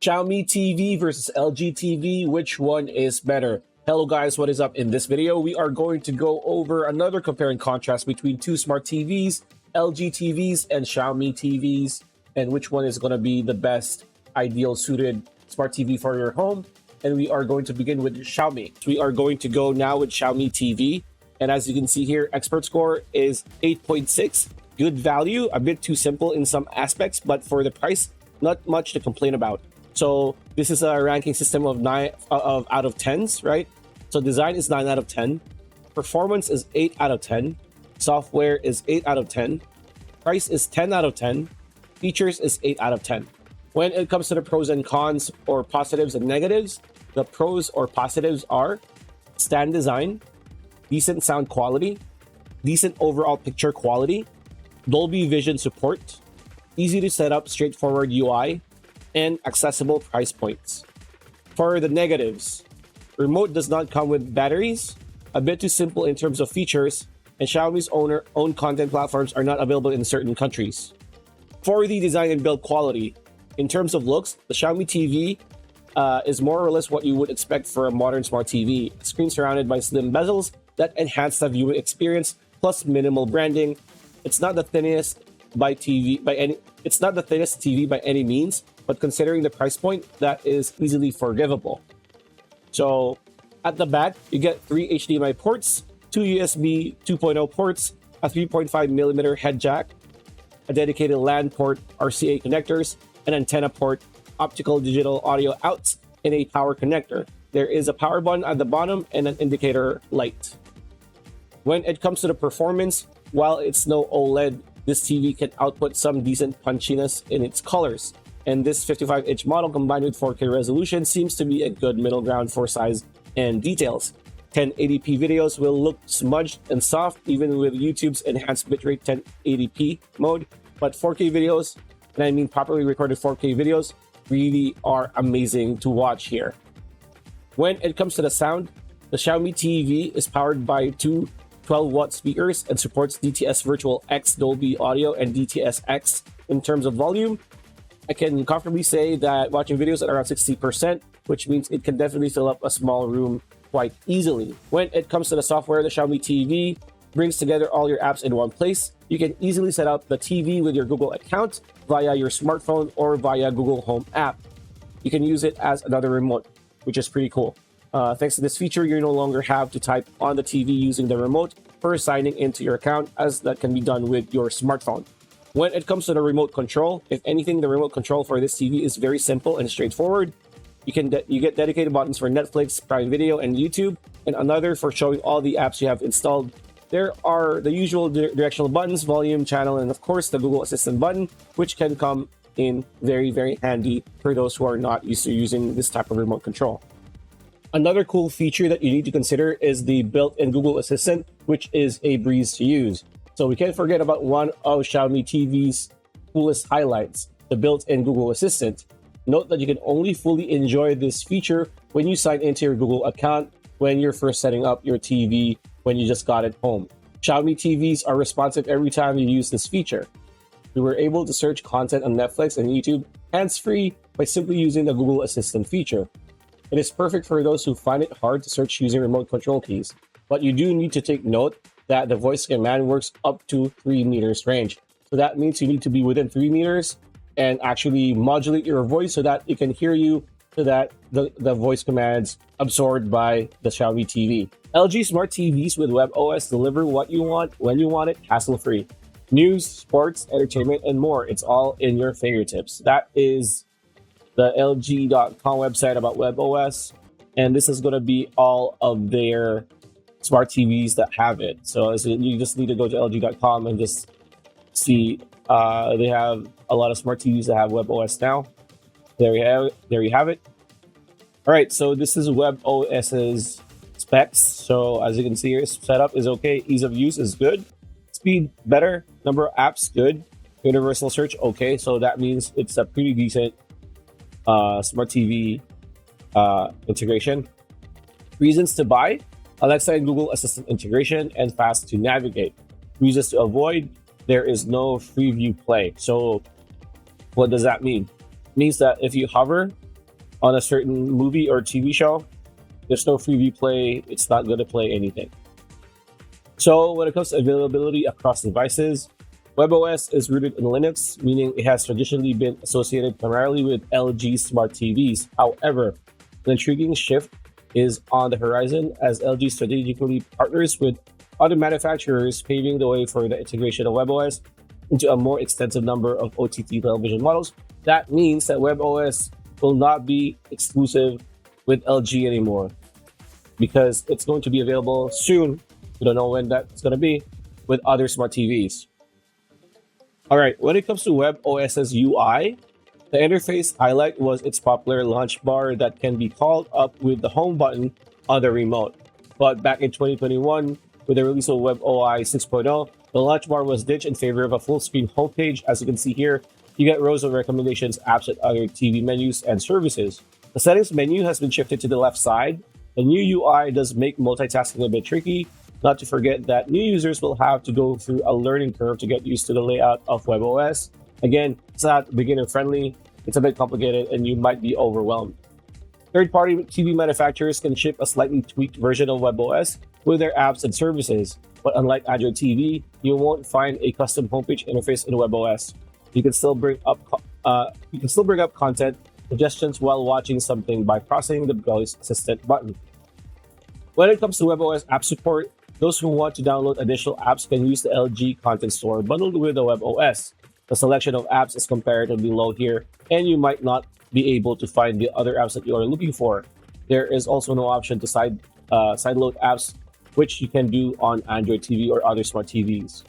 Xiaomi TV versus LG TV, which one is better? Hello guys, what is up? In this video, we are going to go over another compare and contrast between two smart TVs, LG TVs and Xiaomi TVs, and which one is going to be the best ideal suited smart TV for your home. And we are going to begin with Xiaomi. We are going to go now with Xiaomi TV. And as you can see here, expert score is 8.6. Good value, a bit too simple in some aspects, but for the price, not much to complain about. So this is a ranking system of out of 10s, right? So design is 9 out of 10. Performance is 8 out of 10. Software is 8 out of 10. Price is 10 out of 10. Features is 8 out of 10. When it comes to the pros and cons or positives and negatives, the pros or positives are stand design, decent sound quality, decent overall picture quality, Dolby Vision support, easy to set up straightforward UI, and accessible price points. For the negatives, remote does not come with batteries, a bit too simple in terms of features, and Xiaomi's own content platforms are not available in certain countries. For the design and build quality, in terms of looks, the Xiaomi TV is more or less what you would expect for a modern smart TV. Screen surrounded by slim bezels that enhance the viewing experience, plus minimal branding. It's not the thinnest TV by any means, but considering the price point, that is easily forgivable. So at the back, you get 3 HDMI ports, 2 USB 2.0 ports, a 3.5mm head jack, a dedicated LAN port, RCA connectors, an antenna port, optical digital audio outs, and a power connector. There is a power button at the bottom and an indicator light. When it comes to the performance, while it's no OLED, this TV can output some decent punchiness in its colors. And this 55-inch model combined with 4K resolution seems to be a good middle ground for size and details. 1080p videos will look smudged and soft even with YouTube's enhanced bitrate 1080p mode, but 4K videos, and I mean properly recorded 4K videos, really are amazing to watch here. When it comes to the sound, the Xiaomi TV is powered by two 12-watt speakers and supports DTS Virtual X Dolby Audio and DTS X. In terms of volume, I can comfortably say that watching videos at around 60%, which means it can definitely fill up a small room quite easily. When it comes to the software, the Xiaomi TV brings together all your apps in one place. You can easily set up the TV with your Google account via your smartphone or via Google Home app. You can use it as another remote, which is pretty cool. Thanks to this feature, you no longer have to type on the TV using the remote for signing into your account, as that can be done with your smartphone. When it comes to the remote control, if anything, the remote control for this TV is very simple and straightforward. You get dedicated buttons for Netflix, Prime Video, and YouTube, and another for showing all the apps you have installed. There are the usual directional buttons, volume, channel, and of course the Google Assistant button, which can come in very, very handy for those who are not used to using this type of remote control. Another cool feature that you need to consider is the built-in Google Assistant, which is a breeze to use. So we can't forget about one of Xiaomi TV's coolest highlights, the built-in Google Assistant. Note that you can only fully enjoy this feature when you sign into your Google account when you're first setting up your TV when you just got it home. Xiaomi TVs are responsive every time you use this feature. We were able to search content on Netflix and YouTube hands-free by simply using the Google Assistant feature. It is perfect for those who find it hard to search using remote control keys, but you do need to take note that the voice command works up to 3 meters range. So that means you need to be within 3 meters and actually modulate your voice so that it can hear you, so that the voice commands absorbed by the Xiaomi TV. LG Smart TVs with WebOS deliver what you want, when you want it, hassle-free. News, sports, entertainment, and more. It's all in your fingertips. That is the LG.com website about WebOS, and this is going to be all of their smart TVs that have it. So you just need to go to LG.com and just see they have a lot of smart TVs that have WebOS now. There you have it. All right, so this is WebOS's specs. So as you can see here, setup is okay, ease of use is good, speed better, number of apps good, universal search okay. So that means it's a pretty decent smart TV integration. Reasons to buy: Alexa and Google Assistant integration and fast to navigate. Reasons to avoid: there is no Freeview Play. So what does that mean? It means that if you hover on a certain movie or TV show, there's no freebie play. It's not going to play anything. So when it comes to availability across devices, WebOS is rooted in Linux, meaning it has traditionally been associated primarily with LG smart TVs. However, an intriguing shift is on the horizon as LG strategically partners with other manufacturers, paving the way for the integration of WebOS into a more extensive number of OTT television models. That means that WebOS will not be exclusive with LG anymore because it's going to be available soon. We don't know when that's going to be with other smart TVs. All right, when it comes to WebOS's UI, the interface highlight was its popular launch bar that can be called up with the home button on the remote. But back in 2021, with the release of WebOI 6.0, the launch bar was ditched in favor of a full-screen homepage. As you can see here, you get rows of recommendations, apps, and other TV menus and services. The settings menu has been shifted to the left side. The new UI does make multitasking a bit tricky. Not to forget that new users will have to go through a learning curve to get used to the layout of WebOS. Again, it's not beginner-friendly. It's a bit complicated, and you might be overwhelmed. Third-party TV manufacturers can ship a slightly tweaked version of WebOS with their apps and services. But unlike Android TV, you won't find a custom homepage interface in WebOS. You can still bring up content suggestions while watching something by pressing the voice assistant button. When it comes to WebOS app support, those who want to download additional apps can use the LG Content Store bundled with the WebOS. The selection of apps is comparatively low here, and you might not be able to find the other apps that you are looking for. There is also no option to sideload apps, which you can do on Android TV or other smart TVs.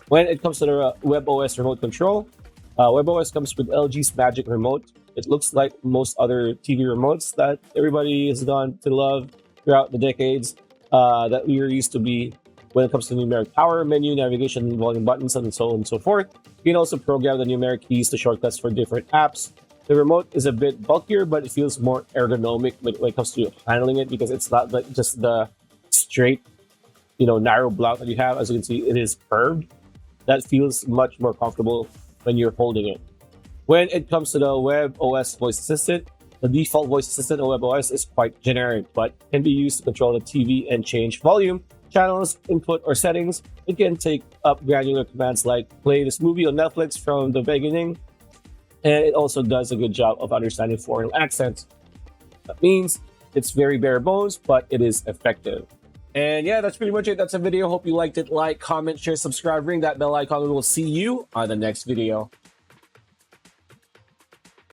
When it comes to the WebOS remote control, WebOS comes with LG's Magic Remote. It looks like most other TV remotes that everybody has gone to love throughout the decades that we are used to be when it comes to numeric power, menu, navigation, volume buttons, and so on and so forth. You can also program the numeric keys to shortcuts for different apps. The remote is a bit bulkier, but it feels more ergonomic when it comes to handling it because it's not like just the straight, narrow block that you have. As you can see, it is curved. That feels much more comfortable when you're holding it. When it comes to the WebOS voice assistant, the default voice assistant on WebOS is quite generic, but can be used to control the TV and change volume, channels, input, or settings. It can take up granular commands like play this movie on Netflix from the beginning, and it also does a good job of understanding foreign accents. That means it's very bare bones, but it is effective. And yeah, that's pretty much it. That's a video. Hope you liked it. Like, comment, share, subscribe, ring that bell icon, and we'll see you on the next video.